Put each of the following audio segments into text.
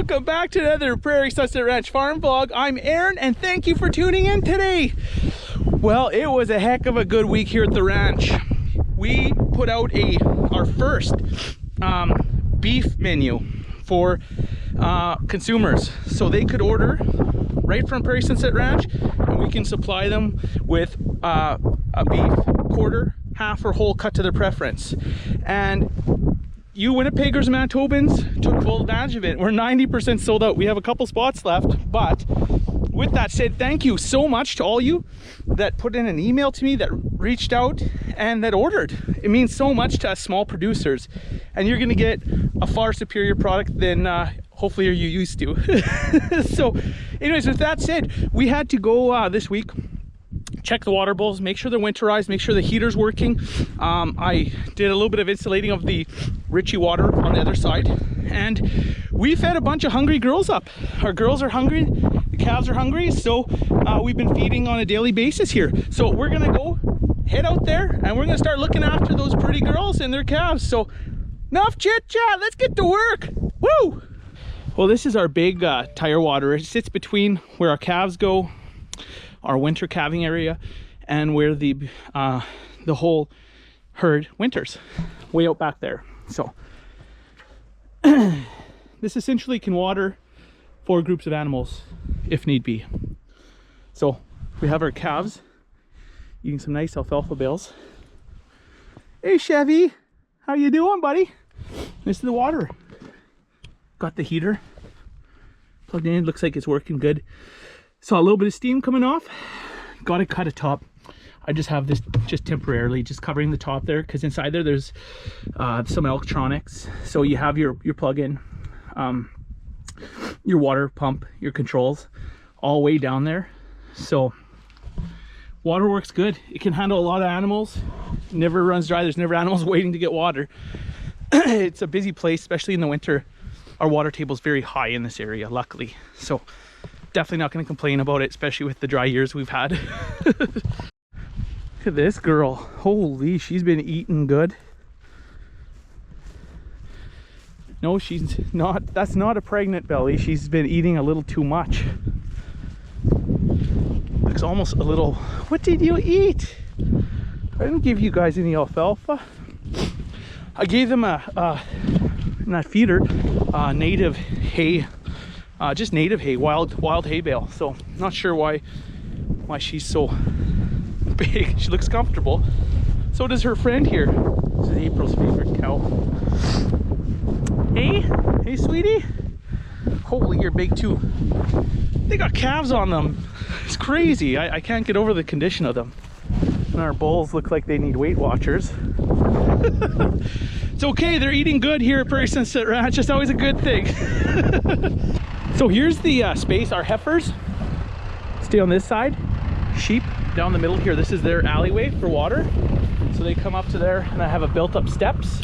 welcome back to another Prairie Sunset Ranch Farm vlog. I'm Aaron and thank you for tuning in today. Well, it was a heck of a good week here at the ranch. We put out our first beef menu for consumers, so they could order right from Prairie Sunset Ranch and we can supply them with a beef quarter, half, or whole cut to their preference. And you Winnipeggers and Manitobans took full advantage of it. We're 90% sold out. We have a couple spots left, but with that said, thank you so much to all you that put in an email to me, that reached out, and that ordered. It means so much to us small producers, and you're gonna get a far superior product than hopefully you're used to. So anyways, with that said, we had to go this week check the water bowls, make sure they're winterized, make sure the heater's working. I did a little bit of insulating of the Richie water on the other side, and we fed a bunch of hungry girls up. Our girls are hungry, the calves are hungry, so we've been feeding on a daily basis here. So we're gonna go head out there and we're gonna start looking after those pretty girls and their calves. So enough chit chat, let's get to work. Woo! Well, this is our big tire water. It sits between where our calves go, our winter calving area, and where the whole herd winters, way out back there. So this essentially can water 4 groups of animals if need be. So we have our calves eating some nice alfalfa bales. Hey Chevy, how you doing, buddy? This is the water. Got the heater plugged in, looks like it's working good. Saw a little bit of steam coming off. Got to cut a top. I just have this just temporarily just covering the top there, because inside there's some electronics. So you have your plug-in, your water pump, your controls all way down there. So water works good. It can handle a lot of animals. It never runs dry. There's never animals waiting to get water. It's a busy place, especially in the winter. Our water table is very high in this area, luckily. So definitely not going to complain about it, especially with the dry years we've had. Look at this girl. Holy, she's been eating good. No, she's not. That's not a pregnant belly. She's been eating a little too much. Looks almost a little... What did you eat? I didn't give you guys any alfalfa. I gave them in that feeder, native hay. Just native hay, wild hay bale. So not sure why she's so big. She looks comfortable. So does her friend here. This is April's favorite cow. Hey sweetie. Holy, you're big too. They got calves on them. It's crazy. I can't get over the condition of them. And our bulls look like they need Weight Watchers. It's okay, they're eating good here at Prairie Sunset Ranch. It's always a good thing. So here's the space. Our heifers stay on this side, sheep down the middle here. This is their alleyway for water. So they come up to there, and I have a built up steps,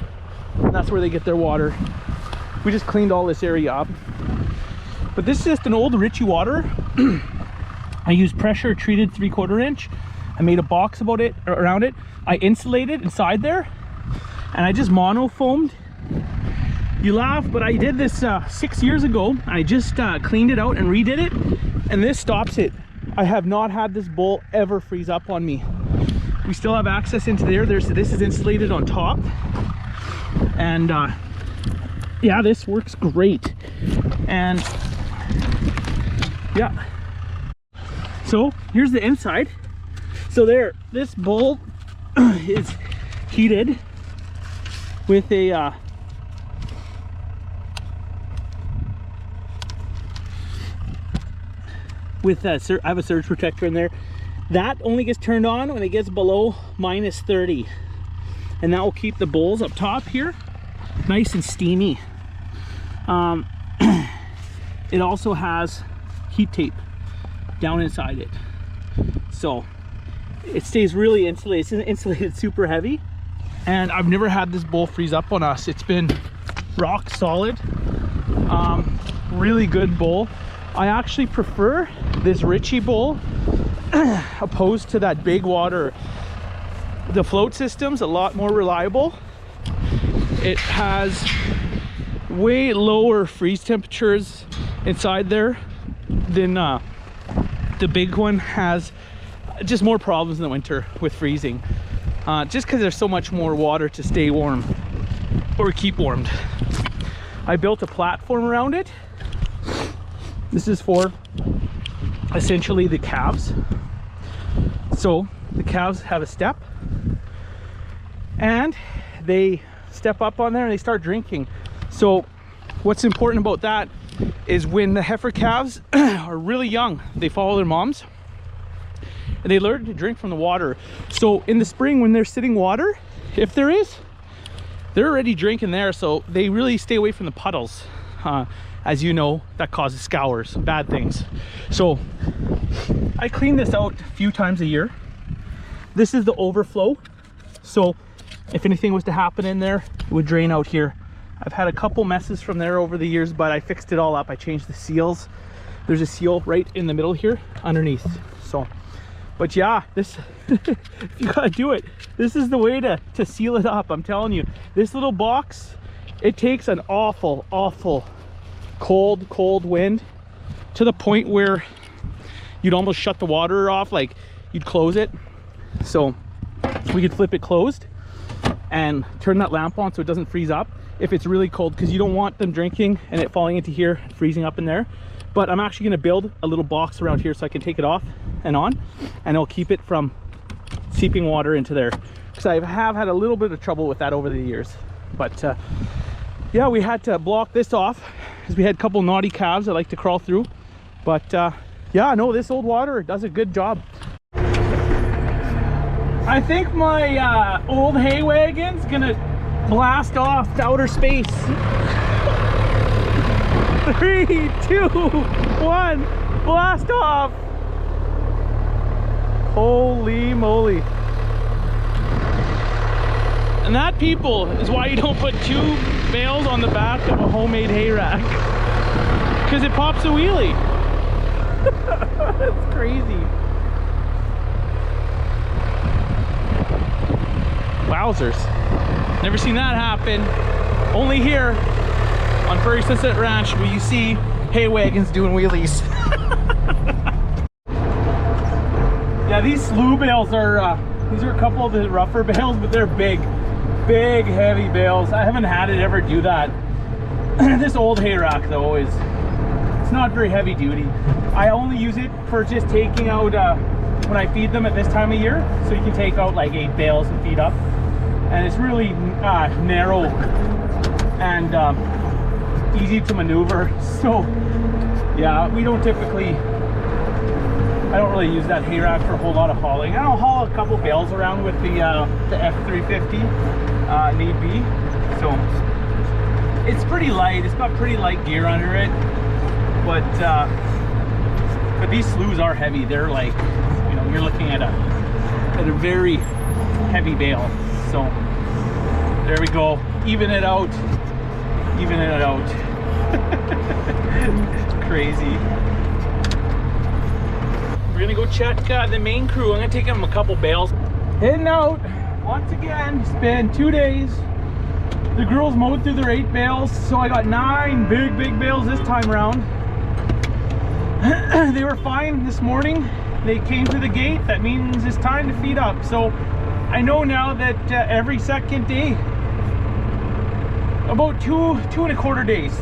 and that's where they get their water. We just cleaned all this area up. But this is just an old Richie water. I used pressure treated 3/4 inch. I made a box around it. I insulated inside there, and I just monofoamed. You laugh, but I did this 6 years ago. I just cleaned it out and redid it, and this stops it. I have not had this bowl ever freeze up on me. We still have access into there. This is insulated on top, and yeah, this works great. And yeah, so here's the inside. So there, this bowl is heated with a I have a surge protector in there. That only gets turned on when it gets below -30, and that will keep the bowls up top here nice and steamy. It also has heat tape down inside it, so it stays really insulated. It's insulated super heavy, and I've never had this bowl freeze up on us. It's been rock solid. Really good bowl. I actually prefer this Richie bowl opposed to that big water. The float system's a lot more reliable. It has way lower freeze temperatures inside there than the big one has. Just more problems in the winter with freezing, just because there's so much more water to stay warm or keep warmed. I built a platform around it. This is for essentially the calves. So the calves have a step and they step up on there and they start drinking. So what's important about that is when the heifer calves are really young, they follow their moms and they learn to drink from the water. So in the spring when they're sitting water, if there is, they're already drinking there. So they really stay away from the puddles. As you know, that causes scours, bad things. So I clean this out a few times a year. This is the overflow. So if anything was to happen in there, it would drain out here. I've had a couple messes from there over the years, but I fixed it all up. I changed the seals. There's a seal right in the middle here underneath. So, but yeah, this, if you gotta do it, this is the way to seal it up. I'm telling you, this little box, it takes an awful cold wind to the point where you'd almost shut the water off, like you'd close it. So we could flip it closed and turn that lamp on so it doesn't freeze up if it's really cold, because you don't want them drinking and it falling into here, freezing up in there. But I'm actually going to build a little box around here so I can take it off and on, and it'll keep it from seeping water into there, because I have had a little bit of trouble with that over the years. But yeah, we had to block this off because we had a couple naughty calves that like to crawl through. But yeah, no, this old water does a good job. I think my old hay wagon's gonna blast off to outer space. 3, 2, 1, blast off. Holy moly. And that, people, is why you don't put 2 bales on the back of a homemade hay rack, because it pops a wheelie. That's crazy. Wowzers. Never seen that happen. Only here on Prairie Sunset Ranch where you see hay wagons doing wheelies. Yeah, these slew bales are, these are a couple of the rougher bales, but they're big, heavy bales. I haven't had it ever do that. This old hay rack though it's not very heavy duty. I only use it for just taking out, when I feed them at this time of year, so you can take out like 8 bales and feed up. And it's really narrow and easy to maneuver. So yeah, we don't typically, I don't really use that hay rack for a whole lot of hauling. I'll haul a couple bales around with the F350 need be. So it's pretty light. It's got pretty light gear under it, but these sloughs are heavy. They're like, you know, you're looking at a very heavy bale. So there we go, even it out. Crazy. We're gonna go check the main crew. I'm gonna take them a couple bales. Heading out once again. It's been 2 days. The girls mowed through their 8 bales, so I got 9 big bales this time around. They were fine this morning. They came to the gate. That means it's time to feed up. So I know now that every second day, about 2.25 days,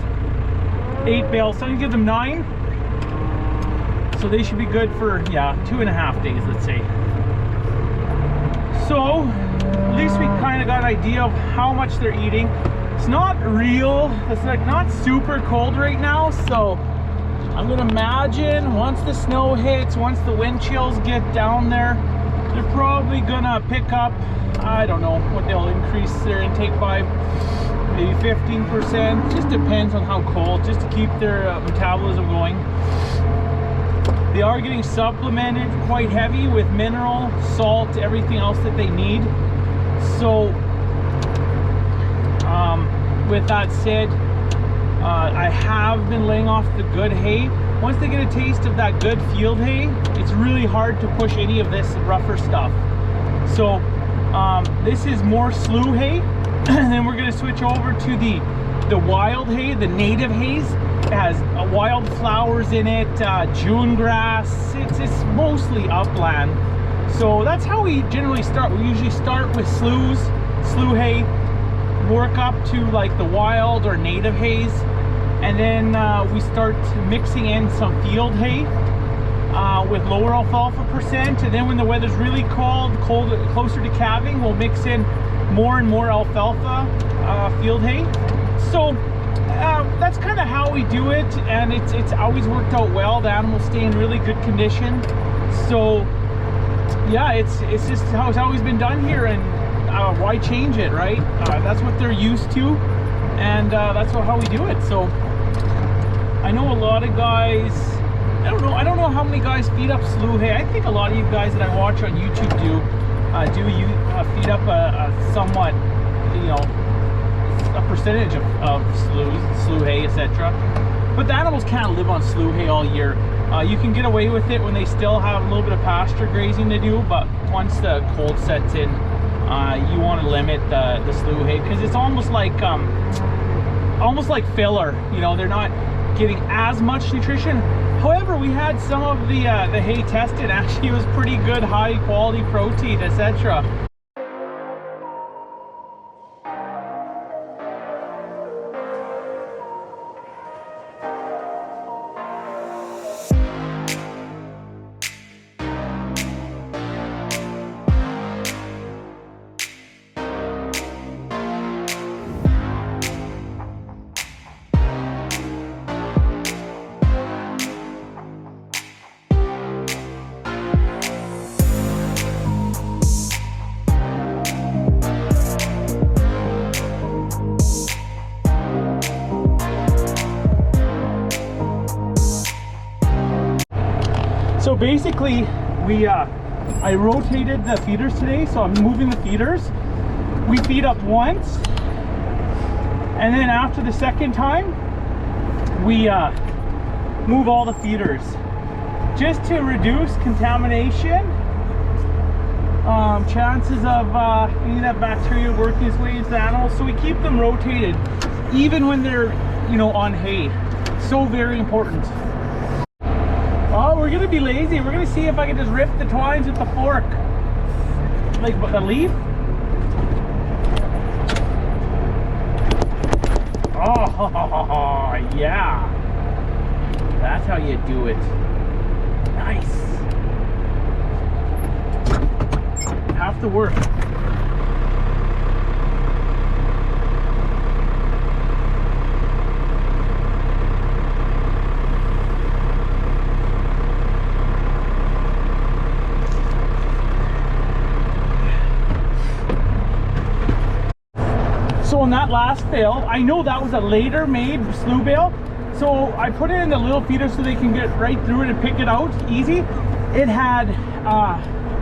8 bales. So I can give them 9. So they should be good for, yeah, 2.5 days, let's say. So at least we kind of got an idea of how much they're eating. It's not real, it's like not super cold right now, so I'm gonna imagine once the snow hits, once the wind chills get down there, they're probably gonna pick up, I don't know what they'll increase their intake by, maybe 15%. Just depends on how cold, just to keep their metabolism going. They are getting supplemented quite heavy with mineral, salt, everything else that they need. So with that said, I have been laying off the good hay. Once they get a taste of that good field hay, it's really hard to push any of this rougher stuff. So this is more slough hay, and then we're going to switch over to the the wild hay, the native hays. It has wild flowers in it, June grass. It's mostly upland. So that's how we generally start. We usually start with slough hay, work up to like the wild or native hays, and then we start mixing in some field hay with lower alfalfa percent. And then when the weather's really cold, closer to calving, we'll mix in more and more alfalfa field hay. So that's kind of how we do it, and it's always worked out well. The animals stay in really good condition. So yeah, it's just how it's always been done here, and why change it, right? That's what they're used to, and that's how we do it. So I know a lot of guys, I don't know how many guys feed up slough hay. I think a lot of you guys that I watch on YouTube do feed up a somewhat, you know, a percentage of slough hay, etc. But the animals can't live on slough hay all year. You can get away with it when they still have a little bit of pasture grazing to do, but once the cold sets in, you want to limit the slough hay, because it's almost like filler. You know, they're not getting as much nutrition. However, we had some of the hay tested. Actually, it was pretty good, high quality protein, etc. So basically, I rotated the feeders today, so I'm moving the feeders. We feed up once, and then after the second time, we move all the feeders, just to reduce contamination, chances of any of that bacteria working its way into the animals. So we keep them rotated, even when they're, you know, on hay. So very important. Oh, we're gonna be lazy. We're gonna see if I can just rip the twines with the fork. Like the leaf. Oh, yeah. That's how you do it. Nice. Half the work. So on that last bale, I know that was a later made slough bale, so I put it in the little feeder so they can get right through it and pick it out easy. It had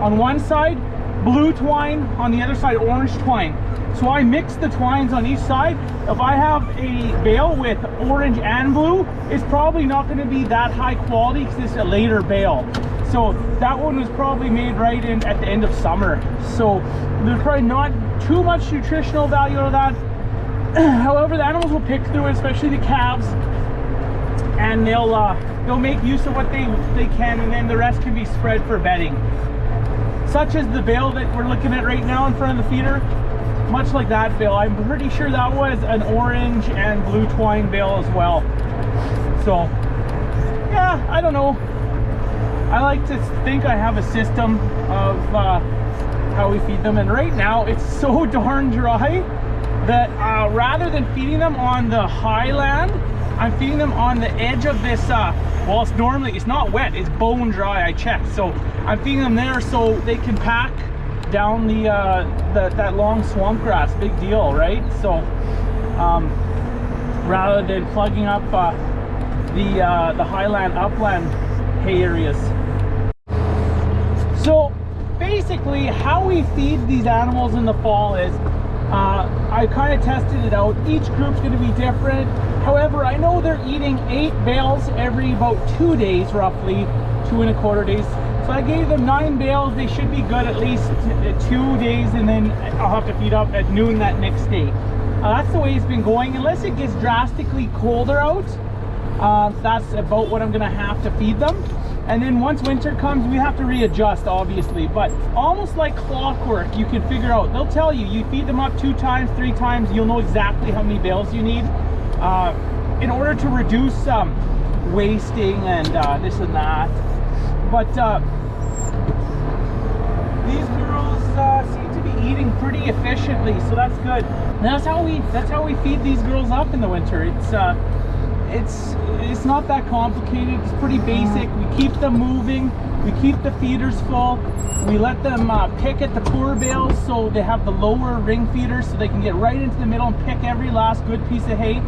on one side blue twine, on the other side orange twine. So I mixed the twines on each side. If I have a bale with orange and blue, it's probably not going to be that high quality because it's a later bale. So that one was probably made right in at the end of summer. So there's probably not too much nutritional value out of that. However, the animals will pick through it, especially the calves, and they'll make use of what they can, and then the rest can be spread for bedding. Such as the bale that we're looking at right now in front of the feeder, much like that bale. I'm pretty sure that was an orange and blue twine bale as well. So yeah, I don't know. I like to think I have a system of how we feed them, and right now it's so darn dry that rather than feeding them on the highland, I'm feeding them on the edge of this, well, it's not wet, it's bone dry, I checked. So I'm feeding them there so they can pack down that long swamp grass. Big deal, right? So rather than plugging up the highland, upland hay areas. So basically how we feed these animals in the fall is, I kind of tested it out. Each group's going to be different. However, I know they're eating 8 bales every about 2 days, roughly 2¼ days. So I gave them 9 bales. They should be good at least 2 days, and then I'll have to feed up at noon that next day. That's the way it's been going, unless it gets drastically colder out. That's about what I'm gonna have to feed them. And then once winter comes, we have to readjust, obviously, but almost like clockwork, you can figure out. They'll tell you, you feed them up 2 times, 3 times, you'll know exactly how many bales you need in order to reduce wasting and this and that. But these girls seem to be eating pretty efficiently, so that's good. And that's how we feed these girls up in the winter. It's not that complicated. It's pretty basic. We keep them moving. We keep the feeders full. We let them pick at the poor bales, so they have the lower ring feeders, so they can get right into the middle and pick every last good piece of hay.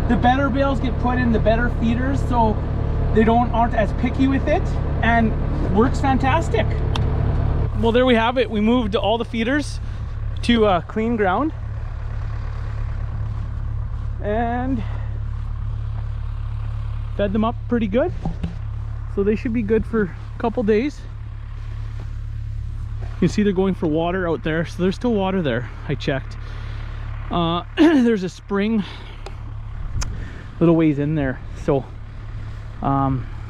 The better bales get put in the better feeders, so they aren't as picky with it, and works fantastic. Well, there we have it. We moved all the feeders to clean ground, and fed them up pretty good, so they should be good for a couple days. You can see they're going for water out there, so there's still water there. I checked. There's a spring little ways in there, so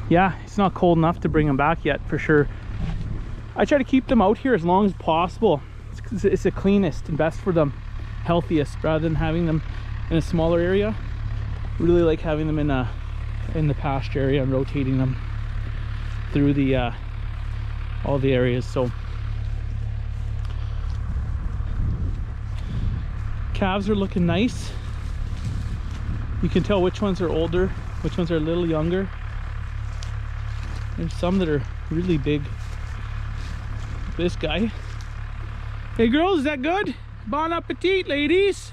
yeah, it's not cold enough to bring them back yet, for sure. I try to keep them out here as long as possible. It's the cleanest and best for them, healthiest, rather than having them in a smaller area. Really like having them in the pasture area and rotating them through the all the areas. So calves are looking nice. You can tell which ones are older, which ones are a little younger. There's some that are really big. This guy. Hey girls, is that good? Bon appetit, ladies.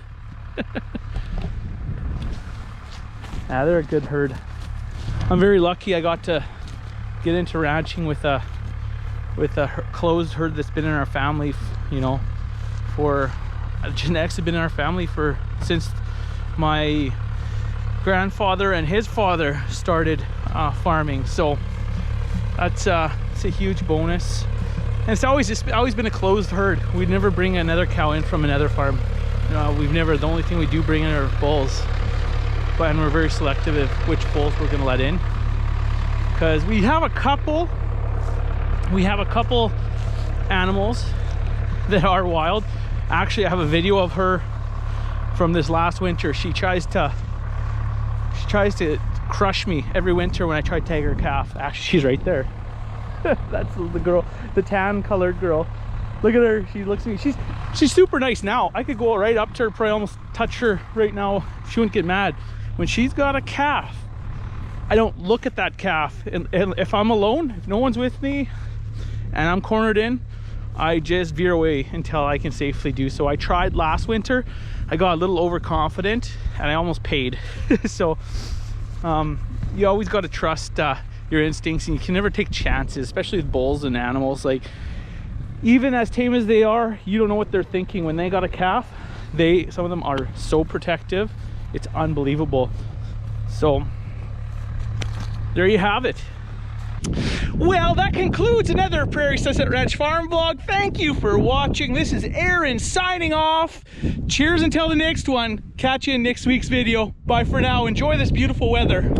They're a good herd. I'm very lucky I got to get into ranching with a closed herd that's been in our family, you know, for genetics have been in our family since my grandfather and his father started farming. So it's a huge bonus, and it's always been a closed herd. We'd never bring another cow in from another farm. The only thing we do bring in are bulls. And we're very selective of which bulls we're going to let in, because we have a couple animals that are wild. Actually, I have a video of her from this last winter. She tries to crush me every winter when I try to tag her calf. Actually, she's right there. That's the girl, the tan colored girl. Look at her. She looks at me. She's super nice now. I could go right up to her, probably almost touch her right now. She wouldn't get mad. When she's got a calf, I don't look at that calf, and if I'm alone, if no one's with me and I'm cornered in, I just veer away until I can safely do so. I tried last winter. I got a little overconfident and I almost paid. So you always got to trust your instincts, and you can never take chances, especially with bulls and animals. Like, even as tame as they are, you don't know what they're thinking when they got a calf. Some of them are so protective, it's unbelievable. So there you have it. Well, that concludes another Prairie Sunset Ranch Farm vlog. Thank you for watching. This is Aaron signing off. Cheers until the next one. Catch you in next week's video. Bye for now. Enjoy this beautiful weather.